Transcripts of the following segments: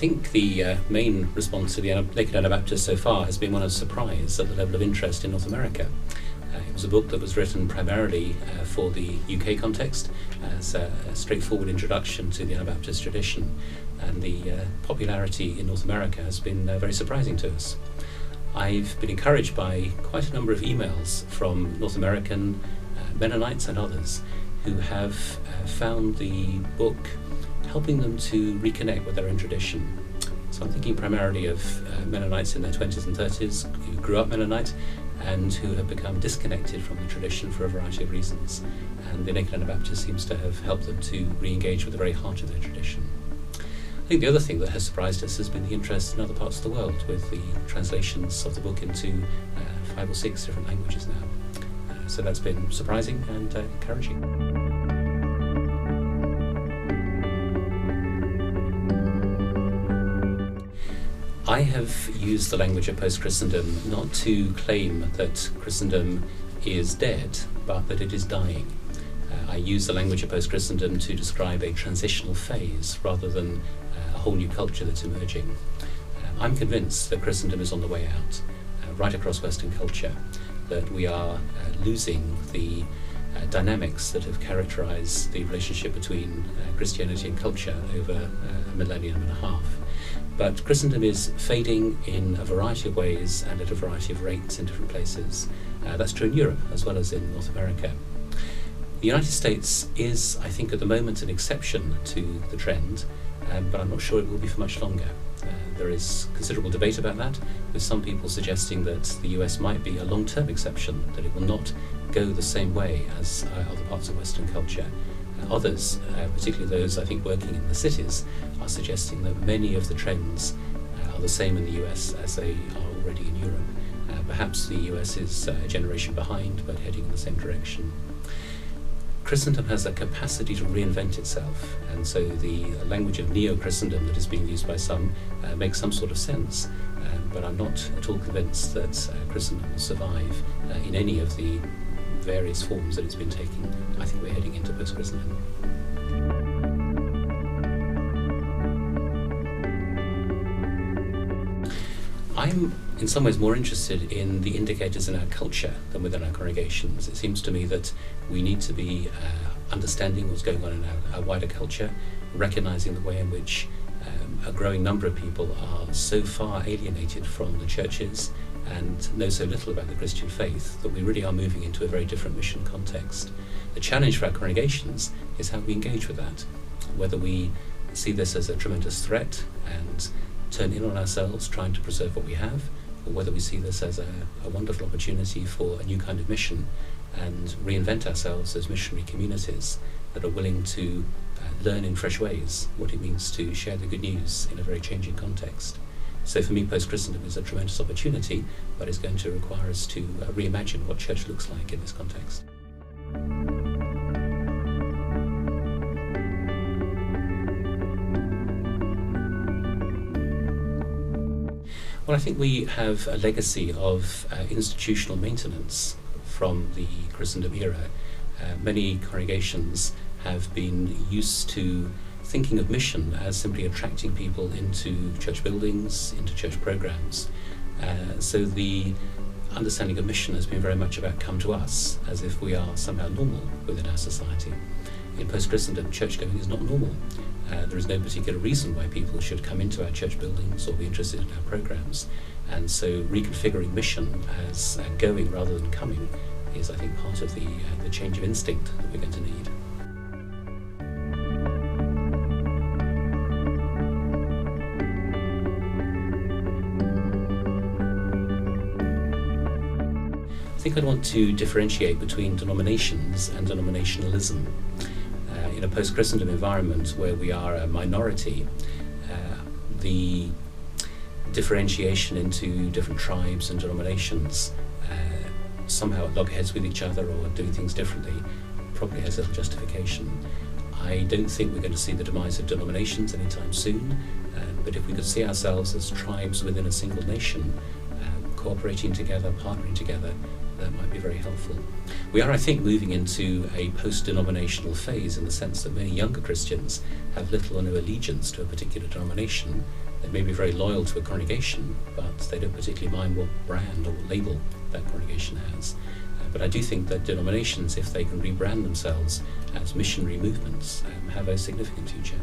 think the main response to the Naked Anabaptist so far has been one of surprise at the level of interest in North America. It was a book that was written primarily for the UK context as a straightforward introduction to the Anabaptist tradition, and the popularity in North America has been very surprising to us. I've been encouraged by quite a number of emails from North American Mennonites and others who have found the book helping them to reconnect with their own tradition. So I'm thinking primarily of Mennonites in their 20s and 30s who grew up Mennonite and who have become disconnected from the tradition for a variety of reasons. And the Naked Anabaptist seems to have helped them to re-engage with the very heart of their tradition. I think the other thing that has surprised us has been the interest in other parts of the world, with the translations of the book into 5 or 6 different languages now. So that's been surprising and encouraging. I have used the language of post-Christendom not to claim that Christendom is dead, but that it is dying. I use the language of post-Christendom to describe a transitional phase rather than a whole new culture that's emerging. I'm convinced that Christendom is on the way out, right across Western culture, that we are losing the dynamics that have characterized the relationship between Christianity and culture over a millennium and a half. But Christendom is fading in a variety of ways and at a variety of rates in different places. That's true in Europe as well as in North America. The United States is, I think, at the moment an exception to the trend, but I'm not sure it will be for much longer. There is considerable debate about that, with some people suggesting that the US might be a long-term exception, that it will not go the same way as other parts of Western culture. Others, particularly those I think working in the cities, are suggesting that many of the trends are the same in the US as they are already in Europe. Perhaps the US is a generation behind, but heading in the same direction. Christendom has a capacity to reinvent itself, and so the language of neo-Christendom that is being used by some makes some sort of sense, but I'm not at all convinced that Christendom will survive in any of the various forms that it's been taking. I think we're heading into post-Christendom. I'm in some ways more interested in the indicators in our culture than within our congregations. It seems to me that we need to be understanding what's going on in our wider culture, recognizing the way in which a growing number of people are so far alienated from the churches and know so little about the Christian faith that we really are moving into a very different mission context. The challenge for our congregations is how we engage with that, whether we see this as a tremendous threat and turn in on ourselves trying to preserve what we have, or whether we see this as a wonderful opportunity for a new kind of mission and reinvent ourselves as missionary communities that are willing to learn in fresh ways what it means to share the good news in a very changing context. So for me, post-Christendom is a tremendous opportunity, but it's going to require us to reimagine what church looks like in this context. Well, I think we have a legacy of institutional maintenance from the Christendom era. Many congregations have been used to thinking of mission as simply attracting people into church buildings, into church programs. So the understanding of mission has been very much about come to us, as if we are somehow normal within our society. In post-Christendom, church-going is not normal. There is no particular reason why people should come into our church buildings or be interested in our programs. And so reconfiguring mission as going rather than coming is, I think, part of the change of instinct that we're going to need. I think I'd want to differentiate between denominations and denominationalism. In a post-Christendom environment where we are a minority, the differentiation into different tribes and denominations somehow at loggerheads with each other or doing things differently probably has little justification. I don't think we're going to see the demise of denominations anytime soon, but if we could see ourselves as tribes within a single nation, cooperating together, partnering together, that might be very helpful. We are, I think, moving into a post-denominational phase in the sense that many younger Christians have little or no allegiance to a particular denomination. They may be very loyal to a congregation, but they don't particularly mind what brand or what label that congregation has. But I do think that denominations, if they can rebrand themselves as missionary movements, have a significant future.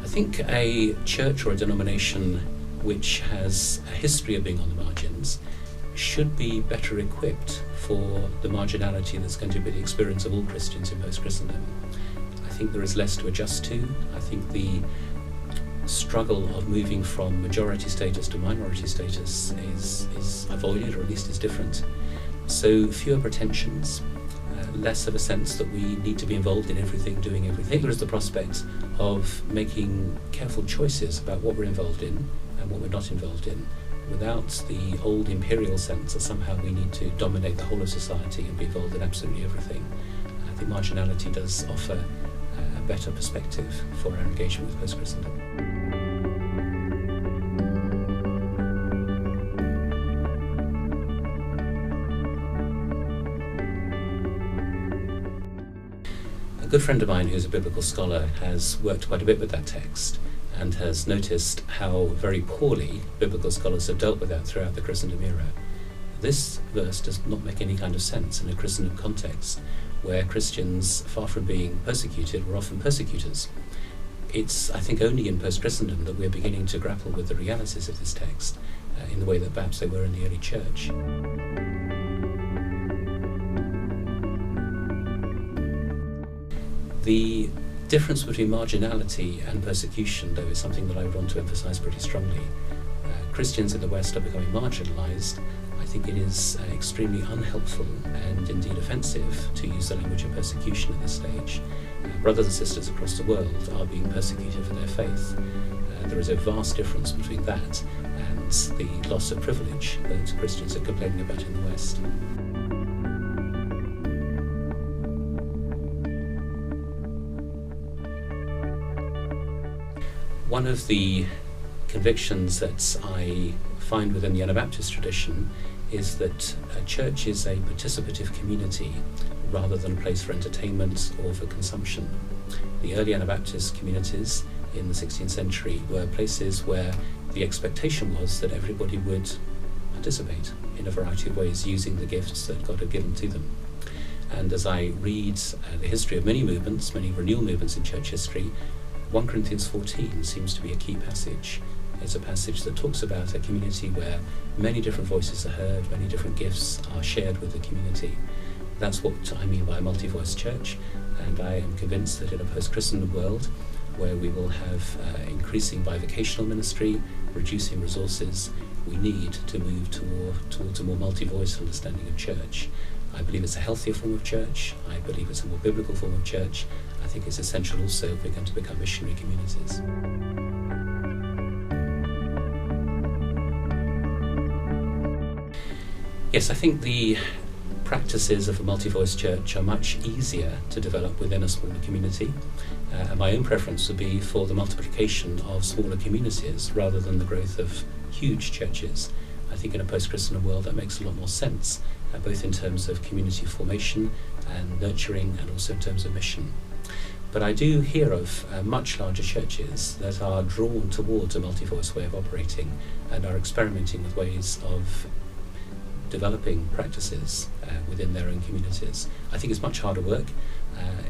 I think a church or a denomination which has a history of being on the margins should be better equipped for the marginality that's going to be the experience of all Christians in post-Christendom. I think there is less to adjust to. I think the struggle of moving from majority status to minority status is avoided, or at least is different. So fewer pretensions, less of a sense that we need to be involved in everything, doing everything. There is the prospect of making careful choices about what we're involved in and what we're not involved in, without the old imperial sense that somehow we need to dominate the whole of society and be involved in absolutely everything. I think marginality does offer a better perspective for our engagement with post-Christendom. A good friend of mine who's a biblical scholar has worked quite a bit with that text and has noticed how very poorly biblical scholars have dealt with that throughout the Christendom era. This verse does not make any kind of sense in a Christendom context, where Christians, far from being persecuted, were often persecutors. It's, I think, only in post-Christendom that we're beginning to grapple with the realities of this text in the way that perhaps they were in the early church. The difference between marginality and persecution, though, is something that I would want to emphasise pretty strongly. Christians in the West are becoming marginalised. I think it is extremely unhelpful and indeed offensive to use the language of persecution at this stage. Brothers and sisters across the world are being persecuted for their faith. There is a vast difference between that and the loss of privilege that Christians are complaining about in the West. One of the convictions that I find within the Anabaptist tradition is that a church is a participative community rather than a place for entertainment or for consumption. The early Anabaptist communities in the 16th century were places where the expectation was that everybody would participate in a variety of ways using the gifts that God had given to them. And as I read the history of many movements, many renewal movements in church history, 1 Corinthians 14 seems to be a key passage. It's a passage that talks about a community where many different voices are heard, many different gifts are shared with the community. That's what I mean by a multi-voice church, and I am convinced that in a post-Christendom world where we will have increasing bivocational ministry, reducing resources, we need to move towards a more multi-voice understanding of church. I believe it's a healthier form of church. I believe it's a more biblical form of church. I think it's essential also if we're going to become missionary communities. Yes, I think the practices of a multi-voice church are much easier to develop within a smaller community. And my own preference would be for the multiplication of smaller communities rather than the growth of huge churches. I think in a post-Christian world that makes a lot more sense, both in terms of community formation and nurturing and also in terms of mission. But I do hear of much larger churches that are drawn towards a multi-voice way of operating and are experimenting with ways of developing practices within their own communities. I think it's much harder work.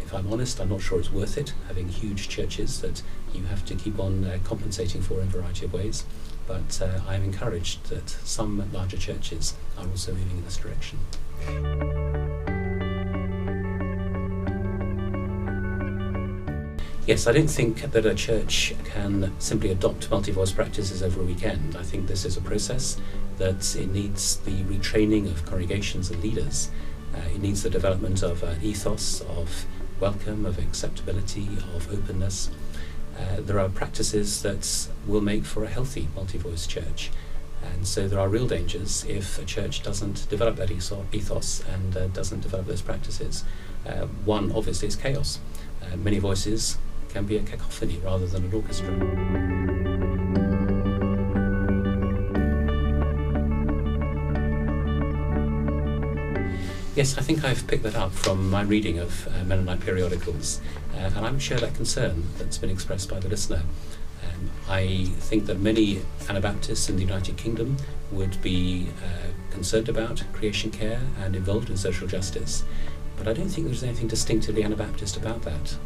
If I'm honest, I'm not sure it's worth it, having huge churches that you have to keep on compensating for in a variety of ways. But I'm encouraged that some larger churches are also moving in this direction. Yes, I don't think that a church can simply adopt multi-voice practices over a weekend. I think this is a process that it needs the retraining of congregations and leaders. It needs the development of an ethos of welcome, of acceptability, of openness. There are practices that will make for a healthy multi-voice church. And so there are real dangers if a church doesn't develop that ethos and doesn't develop those practices. One, obviously, is chaos. Many voices can be a cacophony rather than an orchestra. Yes, I think I've picked that up from my reading of Mennonite periodicals, and I would share that concern that's been expressed by the listener. I think that many Anabaptists in the United Kingdom would be concerned about creation care and involved in social justice, but I don't think there's anything distinctively Anabaptist about that.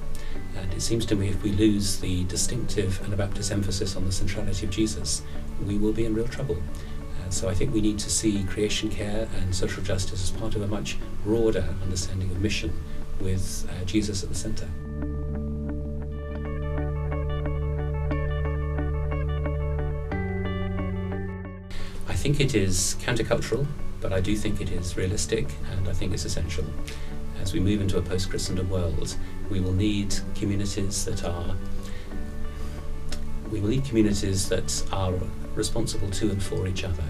And it seems to me if we lose the distinctive Anabaptist emphasis on the centrality of Jesus, we will be in real trouble. So I think we need to see creation care and social justice as part of a much broader understanding of mission with Jesus at the centre. I think it is countercultural, but I do think it is realistic, and I think it's essential. As we move into a post-Christendom world, we will need communities that are responsible to and for each other.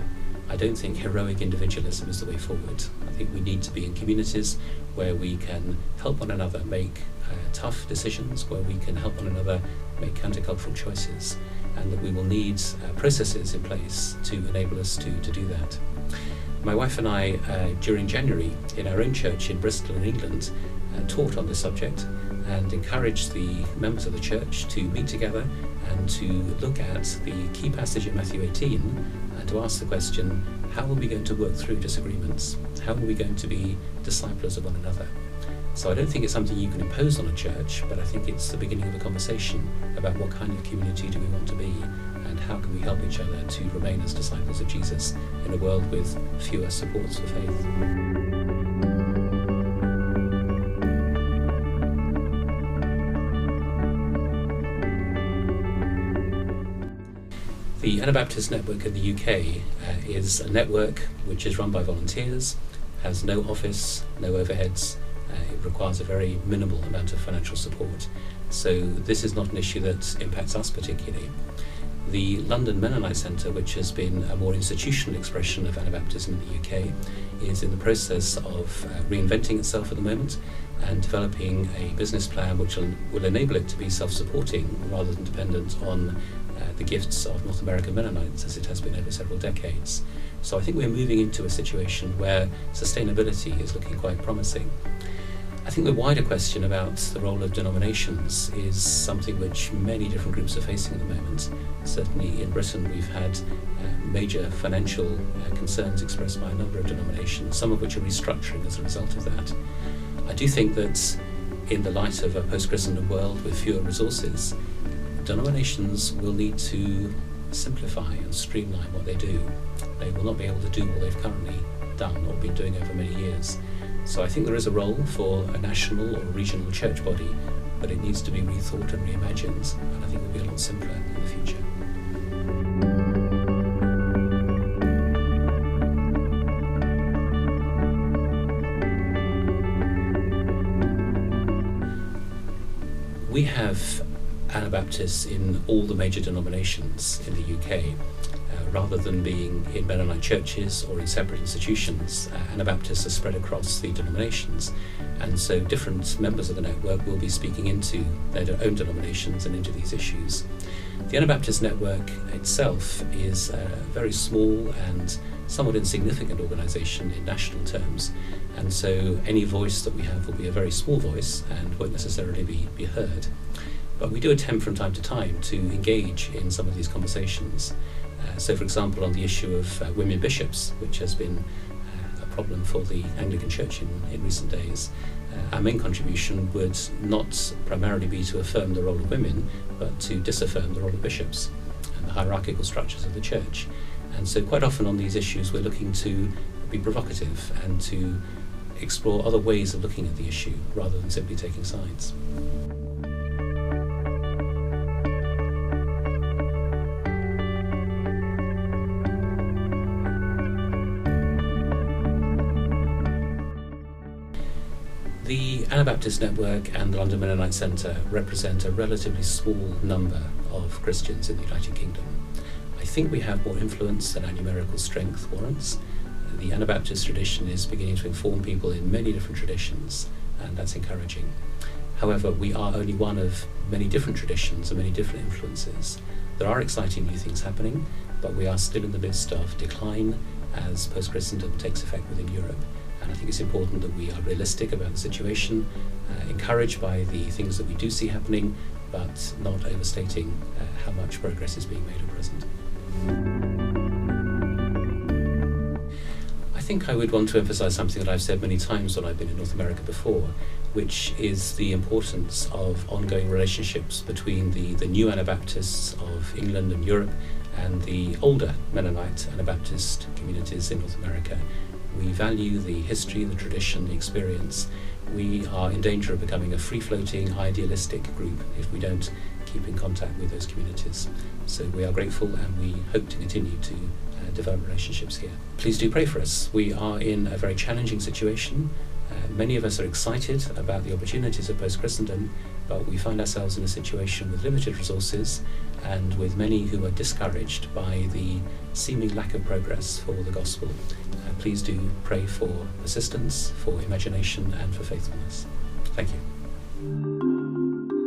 I don't think heroic individualism is the way forward. I think we need to be in communities where we can help one another make tough decisions, where we can help one another make countercultural choices, and that we will need processes in place to enable us to do that. My wife and I, during January, in our own church in Bristol in England, taught on this subject and encouraged the members of the church to meet together and to look at the key passage in Matthew 18 and to ask the question, how are we going to work through disagreements? How are we going to be disciples of one another? So I don't think it's something you can impose on a church, but I think it's the beginning of a conversation about what kind of community do we want to be and how can we help each other to remain as disciples of Jesus in a world with fewer supports for faith. The Anabaptist network in the UK is a network which is run by volunteers, has no office, no overheads. It requires a very minimal amount of financial support. So this is not an issue that impacts us particularly. The London Mennonite Centre, which has been a more institutional expression of Anabaptism in the UK, is in the process of reinventing itself at the moment and developing a business plan which will enable it to be self-supporting rather than dependent on the gifts of North American Mennonites as it has been over several decades. So I think we're moving into a situation where sustainability is looking quite promising. I think the wider question about the role of denominations is something which many different groups are facing at the moment. Certainly in Britain we've had major financial concerns expressed by a number of denominations, some of which are restructuring as a result of that. I do think that in the light of a post-Christendom world with fewer resources, denominations will need to simplify and streamline what they do. They will not be able to do what they've currently done or been doing over many years. So I think there is a role for a national or regional church body, but it needs to be rethought and reimagined, and I think it will be a lot simpler in the future. We have Anabaptists in all the major denominations in the UK. Rather than being in Mennonite churches or in separate institutions, Anabaptists are spread across the denominations, and so different members of the network will be speaking into their own denominations and into these issues. The Anabaptist network itself is a very small and somewhat insignificant organisation in national terms, and so any voice that we have will be a very small voice and won't necessarily be heard. But we do attempt from time to time to engage in some of these conversations. So, for example, on the issue of women bishops, which has been a problem for the Anglican Church in recent days, our main contribution would not primarily be to affirm the role of women, but to disaffirm the role of bishops and the hierarchical structures of the Church. And so quite often on these issues we're looking to be provocative and to explore other ways of looking at the issue rather than simply taking sides. The Anabaptist Network and the London Mennonite Centre represent a relatively small number of Christians in the United Kingdom. I think we have more influence than our numerical strength warrants. The Anabaptist tradition is beginning to inform people in many different traditions, and that's encouraging. However, we are only one of many different traditions and many different influences. There are exciting new things happening, but we are still in the midst of decline as post-Christendom takes effect within Europe. And I think it's important that we are realistic about the situation, encouraged by the things that we do see happening, but not overstating how much progress is being made at present. I think I would want to emphasise something that I've said many times when I've been in North America before, which is the importance of ongoing relationships between the new Anabaptists of England and Europe and the older Mennonite Anabaptist communities in North America. We value the history, the tradition, the experience. We are in danger of becoming a free-floating, idealistic group if we don't keep in contact with those communities. So we are grateful and we hope to continue to develop relationships here. Please do pray for us. We are in a very challenging situation. Many of us are excited about the opportunities of post-Christendom, but we find ourselves in a situation with limited resources and with many who are discouraged by the seeming lack of progress for the gospel. Please do pray for persistence, for imagination and for faithfulness. Thank you.